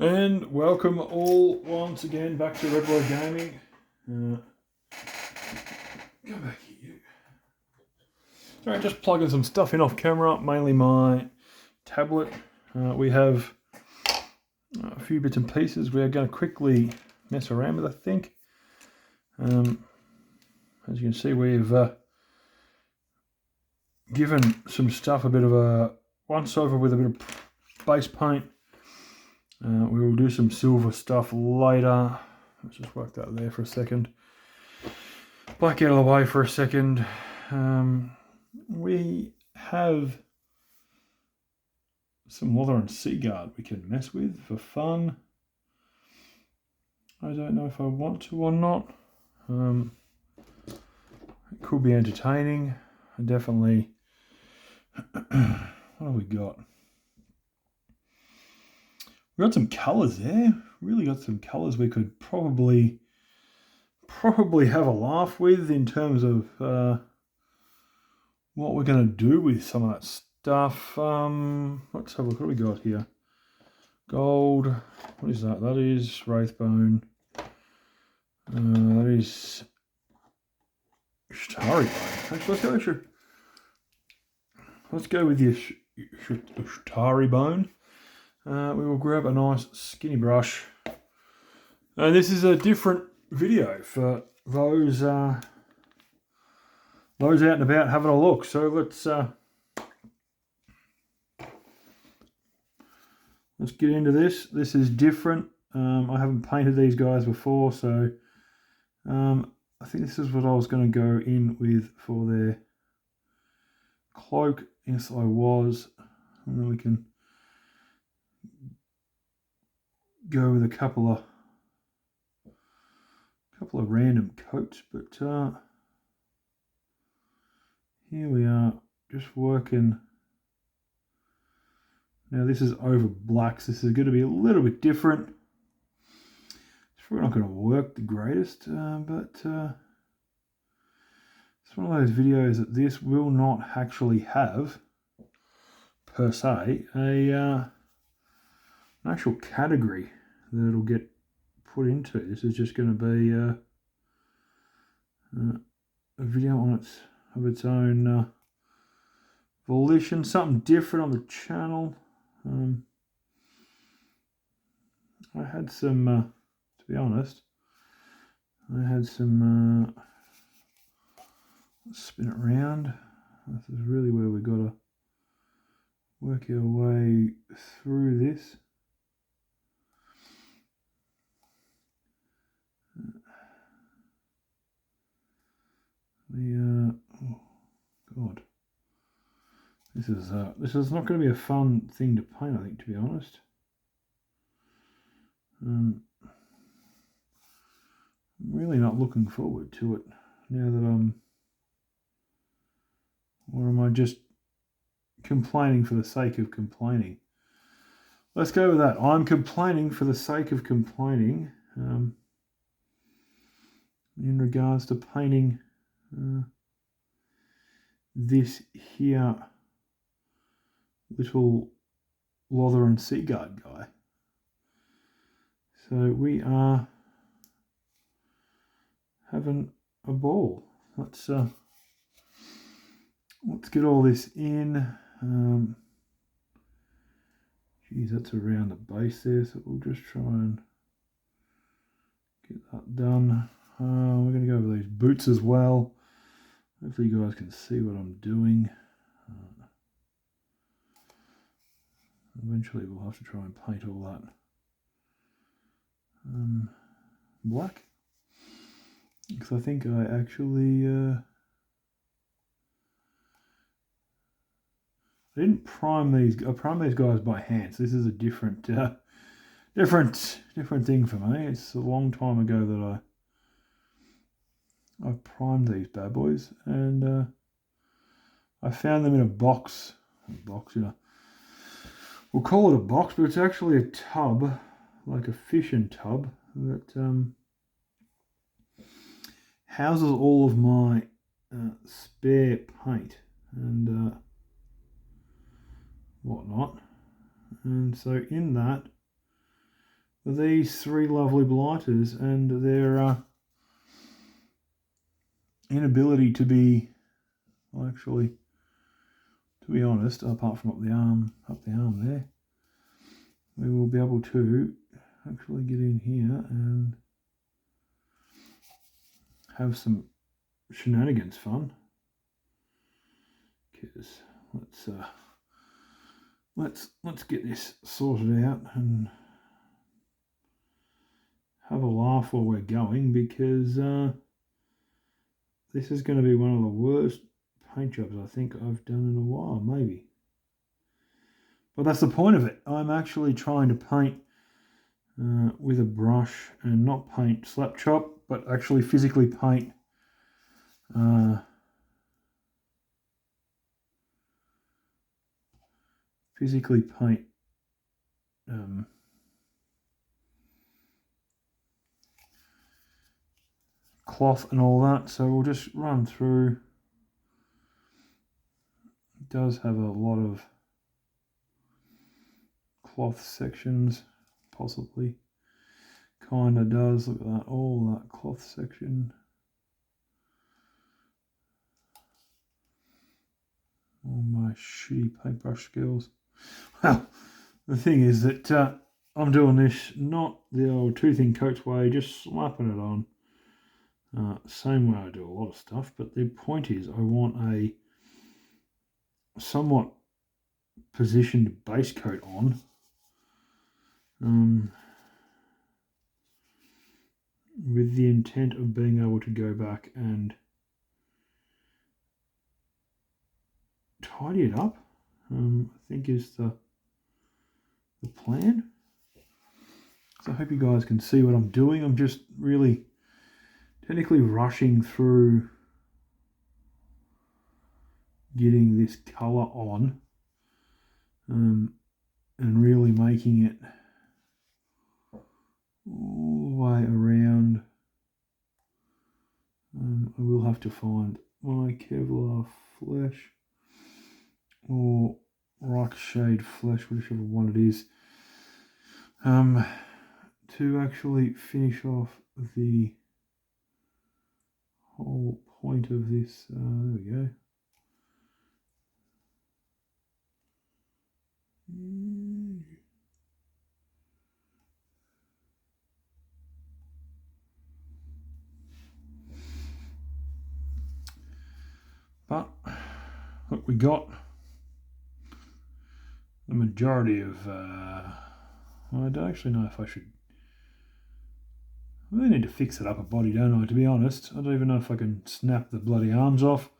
And welcome all once again back to Red Boy Gaming. Come back here. Alright, just plugging some stuff in off camera, mainly my tablet. We have a few bits and pieces we're going to quickly mess around with, I think. As you can see, we've given some stuff a bit of a once over with a bit of base paint. We will do some silver stuff later. Let's just work that there for a second. Black out of the way for a second. We have some Lothiran Sea Guard we can mess with for fun. I don't know if I want to or not. It could be entertaining. I definitely. What have we got? We got some colours there. Really got some colours we could probably have a laugh with in terms of what we're going to do with some of that stuff. Let's have a look. What do we got here? Gold. What is that? That is Wraithbone. That is Shtari Bone. Actually, let's go with the Shtari Bone. We will grab a nice skinny brush. And this is a different video for those out and about having a look. So let's get into this. This is different. I haven't painted these guys before, so I think this is what I was going to go in with for their cloak. Yes, I was. And then we can go with a couple of random coats, but here we are, just working. Now this is over blacks. This is going to be a little bit different. It's probably not going to work the greatest, but it's one of those videos that this will not actually have, per se, an actual category that it'll get put into. This is just going to be a video of its own volition, something different on the channel. I had some, to be honest, spin it around. This is really where we've got to work our way through this. Oh God, this is not going to be a fun thing to paint, I think, to be honest. I'm really not looking forward to it now that or am I just complaining for the sake of complaining? Let's go with that. I'm complaining for the sake of complaining in regards to painting this here little Lothiran Sea Guard guy. So we are having a ball. Let's get all this in. Geez, that's around the base there, so we'll just try and get that done. We're going to go over these boots as well. Hopefully you guys can see what I'm doing. Eventually we'll have to try and paint all that black, because I think I actually I didn't prime these. I primed these guys by hand, so this is a different thing for me. It's a long time ago that I primed these bad boys, and I found them in a box. We'll call it a box, but it's actually a tub, like a fishing tub that houses all of my spare paint and whatnot. And so in that these three lovely blighters and their inability to be, well, actually, to be honest, apart from up the arm there, we will be able to actually get in here and have some shenanigans fun. Because let's get this sorted out and have a laugh while we're going, because this is going to be one of the worst paint jobs I think I've done in a while, maybe. But that's the point of it. I'm actually trying to paint with a brush and not paint slap chop, but actually physically paint cloth and all that. So we'll just run through. It does have a lot of cloth sections, possibly. Kind of does. Look at that, all that cloth section. All my shitty paintbrush skills. Well, the thing is that I'm doing this not the old two-thing coats way, just slapping it on. Same way I do a lot of stuff, but the point is I want a somewhat positioned base coat on. With the intent of being able to go back and tidy it up, I think is the plan. So I hope you guys can see what I'm doing. I'm just really technically rushing through getting this colour on, and really making it all the way around. I will have to find my Kevlar flesh or rock shade flesh, whichever one it is, to actually finish off the whole point of this. There we go. But look, we got the majority of well, I don't actually know if I should. I really need to fix it up a body, don't I, to be honest. I don't even know if I can snap the bloody arms off.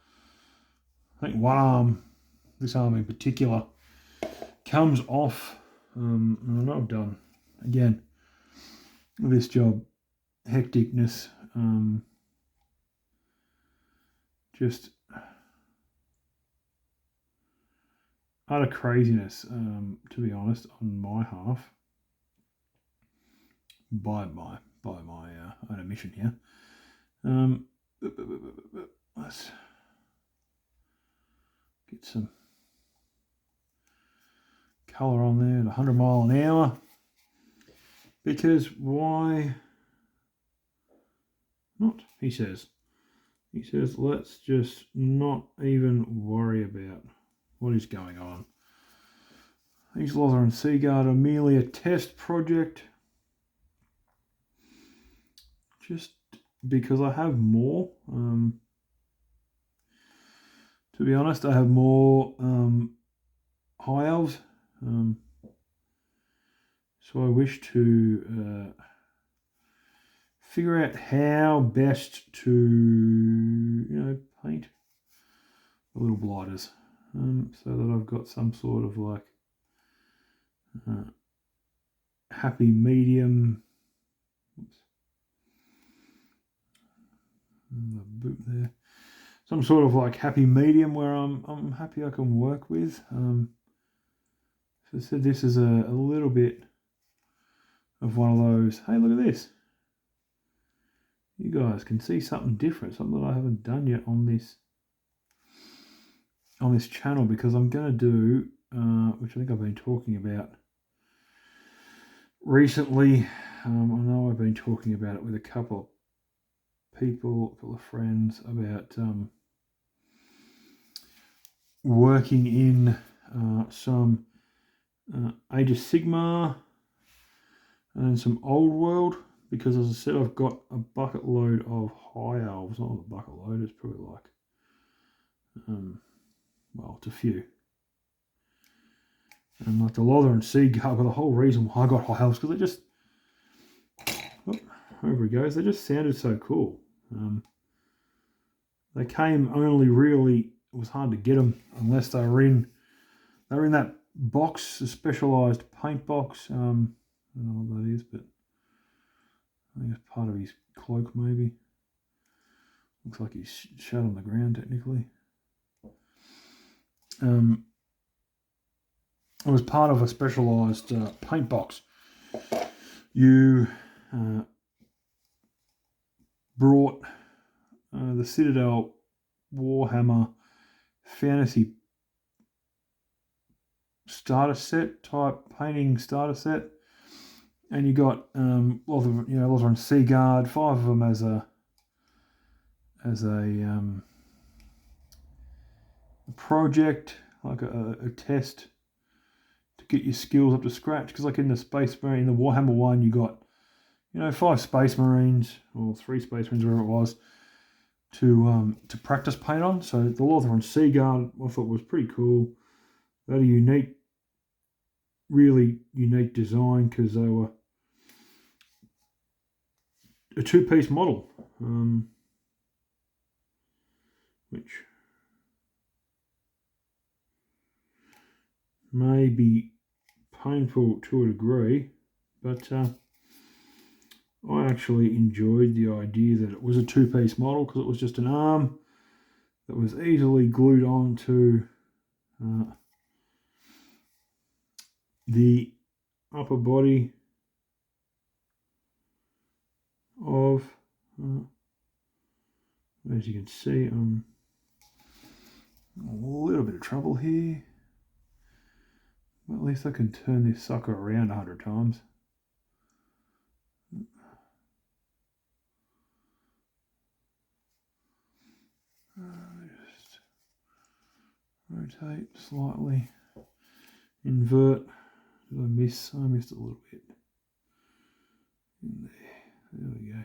I think one arm, this arm in particular, comes off. And I know I've done, again, this job, hecticness, just utter craziness, to be honest, on my half, by my own admission here. Let's get some colour on there at 100 miles an hour, because why not? He says let's just not even worry about what is going on. These Lothiran Seaguard are merely a test project, just because I have more. To be honest, I have more High Elves, so I wish to figure out how best to, paint the little blighters, so that I've got some sort of like happy medium. Oops. The boot there. Some sort of like happy medium where I'm happy I can work with. So I said this is a little bit of one of those. Hey, look at this. You guys can see something different, something that I haven't done yet on this channel, because I'm going to do, which I think I've been talking about recently. I know I've been talking about it with a couple of people, a couple of friends, about working in some Age of Sigmar and some Old World, because as I said, I've got a bucket load of High Elves. Not a bucket load, it's probably like, well, it's a few. And like the Lothiran Sea Guard, but the whole reason why I got High Elves, because they just, oh, over he goes, they just sounded so cool. They came only really, it was hard to get them unless they were in that box, a specialised paint box. I don't know what that is, but I think it's part of his cloak maybe. Looks like he's shut on the ground technically. It was part of a specialised paint box. You brought the Citadel Warhammer Fantasy starter set type painting starter set, and you got Lothiran Sea Guard, 5 of them as a project, like a test to get your skills up to scratch. Because like in the Space Marine, in the Warhammer one, you got 5 Space Marines or 3 Space Marines, whatever it was, to practice paint on. So the Lothiran Sea Guard I thought was pretty cool. They had a really unique design because they were a 2-piece model, which may be painful to a degree, but I actually enjoyed the idea that it was a 2-piece model, because it was just an arm that was easily glued onto the upper body of, as you can see, I'm in a little bit of trouble here. Well, at least I can turn this sucker around 100 times. Just rotate slightly, invert. Did I miss? I missed a little bit. In there. There we go.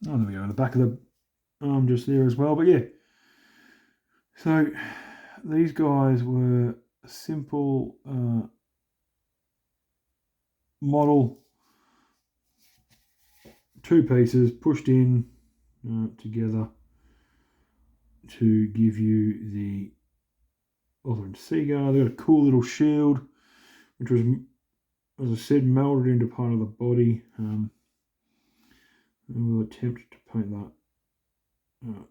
Oh, there we go. In the back of the arm just there as well. But yeah. So these guys were a simple model, 2 pieces pushed in together to give you the Lothiran Sea Guard. They got a cool little shield, which was, as I said, melded into part of the body. And we'll attempt to paint that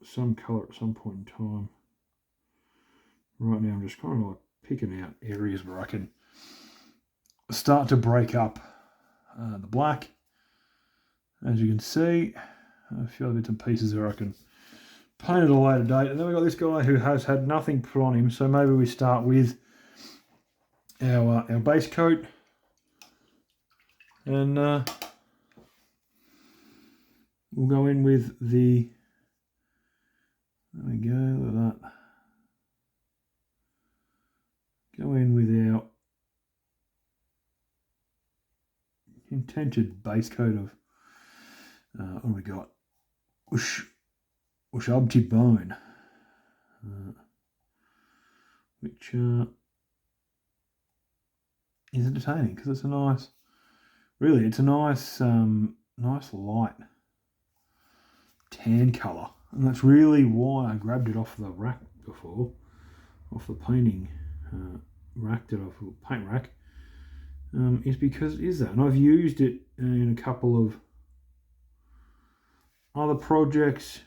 some colour at some point in time. Right now I'm just kind of like picking out areas where I can start to break up the black. As you can see, a few other bits and pieces where I can paint at a later date. And then we've got this guy who has had nothing put on him, so maybe we start with our base coat, and we'll go in with the, there we go, look at that. Go in with our intented base coat of, what do we got? Ushabti Bone, which is entertaining because it's a nice, really, it's a nice, nice light tan colour, and that's really why I grabbed it off the rack before, off the painting rack that I've paint rack, is because it is that, and I've used it in a couple of other projects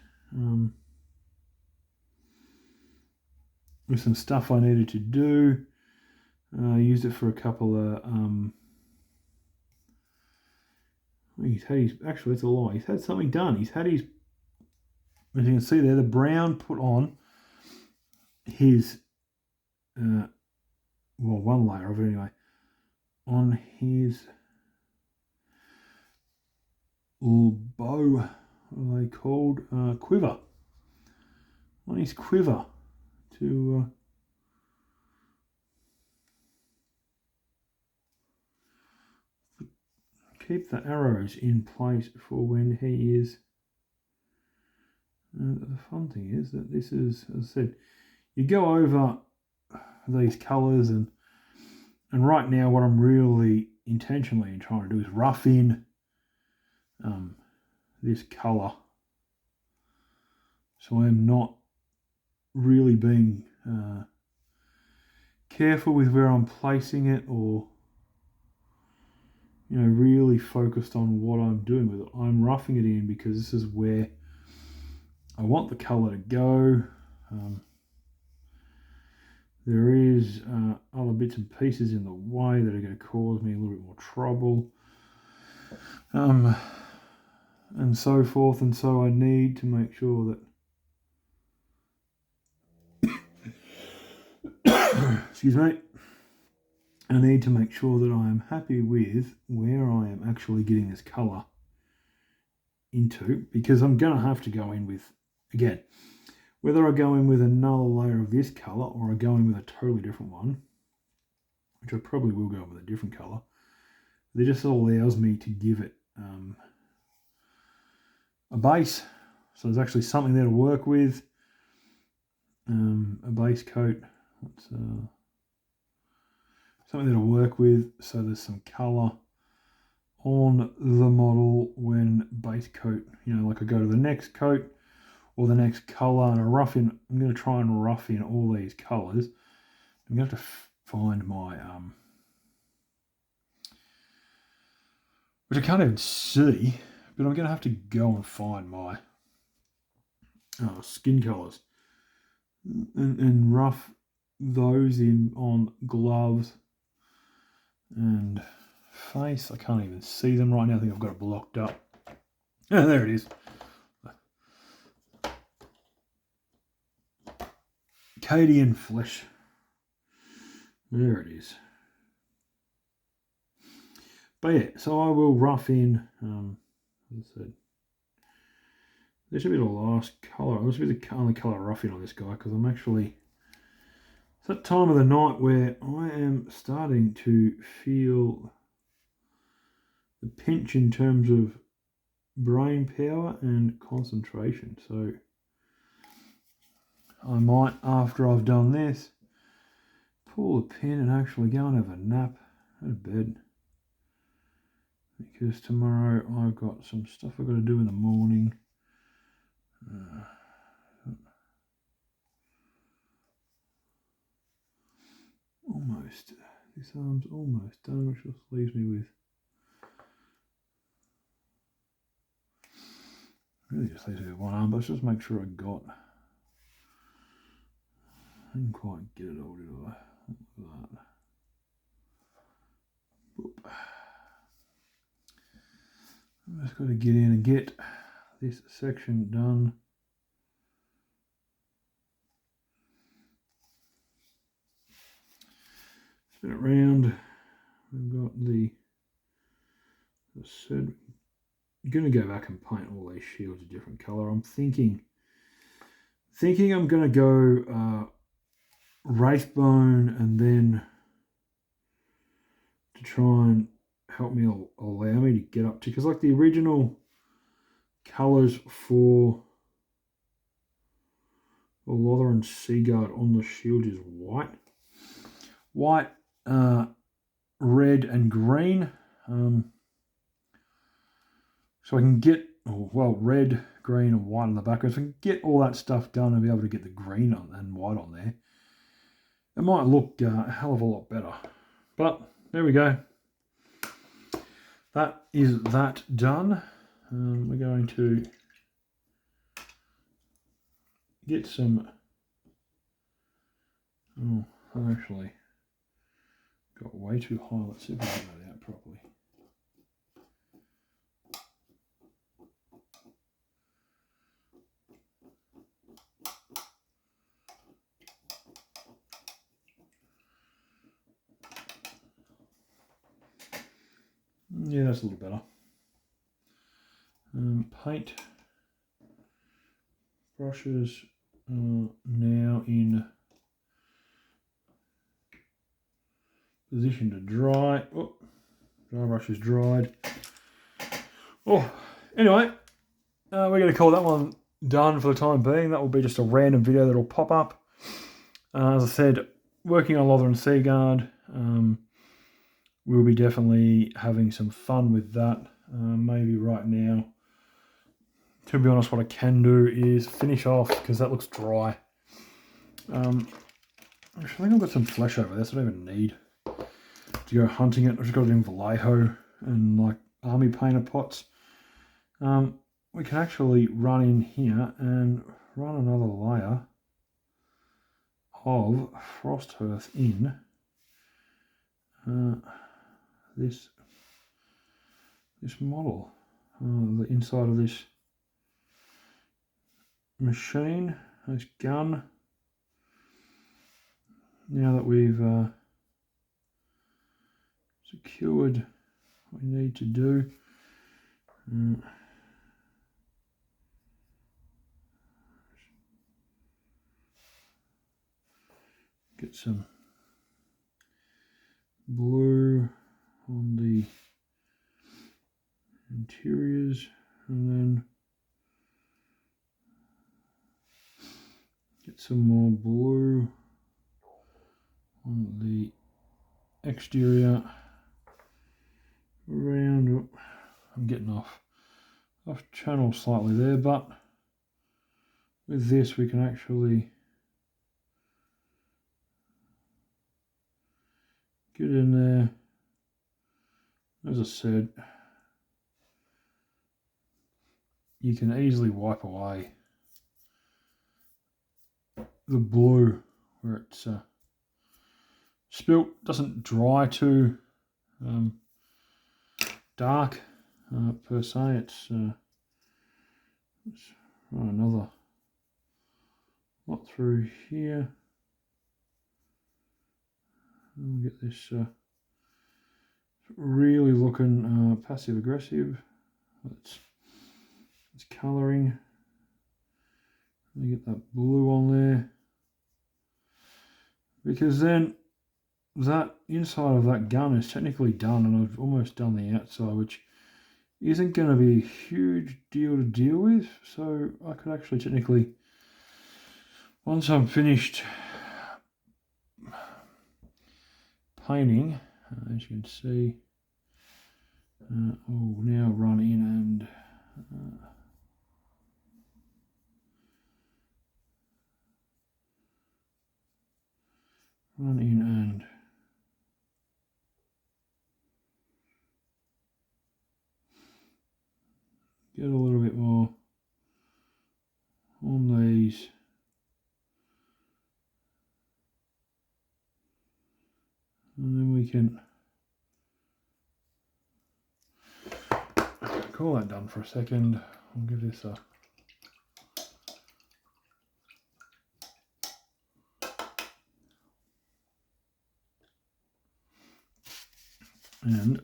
with some stuff I needed to do. I used it for a couple of he's had his, actually it's a lie, he's had something done. He's had his as you can see there, the brown put on his, well, one layer of it anyway, on his bow, what are they called? Quiver. On his quiver to keep the arrows in place for when he is. The fun thing is that this is, as I said, you go over these colours and right now what I'm really intentionally trying to do is rough in this colour, so I'm not really being careful with where I'm placing it, or really focused on what I'm doing with it. I'm roughing it in because this is where I want the colour to go. There is other bits and pieces in the way that are going to cause me a little bit more trouble, and so forth, and so I need to make sure that excuse me, I need to make sure that I am happy with where I am actually getting this colour into, because I'm going to have to go in with, again, whether I go in with another layer of this colour or I go in with a totally different one, which I probably will go in with a different colour, it just allows me to give it a base. So there's actually something there to work with, a base coat. Something there to work with, so there's some colour on the model when base coat, like I go to the next coat or the next colour and I rough in. I'm going to try and rough in all these colours. I'm going to have to find my, which I can't even see, but I'm going to have to go and find my skin colours and rough those in on gloves and face. I can't even see them right now. I think I've got it blocked up. Oh, there it is. Cadian flesh. There it is. But yeah, so I will rough in, as I said, this should be the last colour. This should be the only colour rough in on this guy, because I'm actually, it's that time of the night where I am starting to feel the pinch in terms of brain power and concentration. So I might, after I've done this, pull the pin and actually go and have a nap at bed, because tomorrow I've got some stuff I've got to do in the morning. Almost. This arm's almost done, which just leaves me with, really just leaves me with one arm, but let's just make sure I got, I didn't quite get it all, did I? Like that. Boop. I've just got to get in and get this section done. Spin it round. We've got the, as I said, I'm going to go back and paint all these shields a different colour. I'm thinking I'm going to go Wraithbone, and then to try and help me, allow me to get up to, because like the original colours for the Lothiran Seaguard on the shield is white, red and green. So I can get, well, red, green and white on the background. So I can get all that stuff done and be able to get the green and white on there. It might look a hell of a lot better. But there we go. That is that done. We're going to get some, I actually got way too high. Let's see if we can get that out properly. Yeah, that's a little better. Paint brushes now in position to dry. Oh, dry brush is dried. Oh, anyway, we're going to call that one done for the time being. That will be just a random video that will pop up. As I said, working on Lothiran Seaguard. We'll be definitely having some fun with that. Maybe right now. To be honest, what I can do is finish off, because that looks dry. Actually, I think I've got some flesh over there, so I don't even need to go hunting it. I've just got it in Vallejo and like army painter pots. We can actually run in here and run another layer of frost earth in this model, the inside of this machine, this gun. Now that we've secured what we need to do, get some blue on the interiors, and then get some more blue on the exterior around. Oh, I'm getting off channel slightly there, but with this we can actually get in there. As I said, you can easily wipe away the blue where it's spilt. Doesn't dry too dark per se. Let's run another lot through here. We'll get this really looking passive aggressive. It's colouring. Let me get that blue on there, because then that inside of that gun is technically done, and I've almost done the outside, which isn't going to be a huge deal to deal with. So I could actually technically, once I'm finished painting, as you can see, I'll now run in and get a little bit more on these. And then we can call that done for a second. I'll give this a and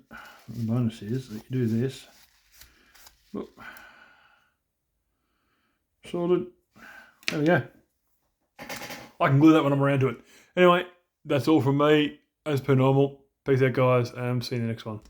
the bonus is that you do this. Look, sorted. There we go. I can glue that when I'm around to it. Anyway, that's all from me. As per normal. Peace out, guys, and see you in the next one.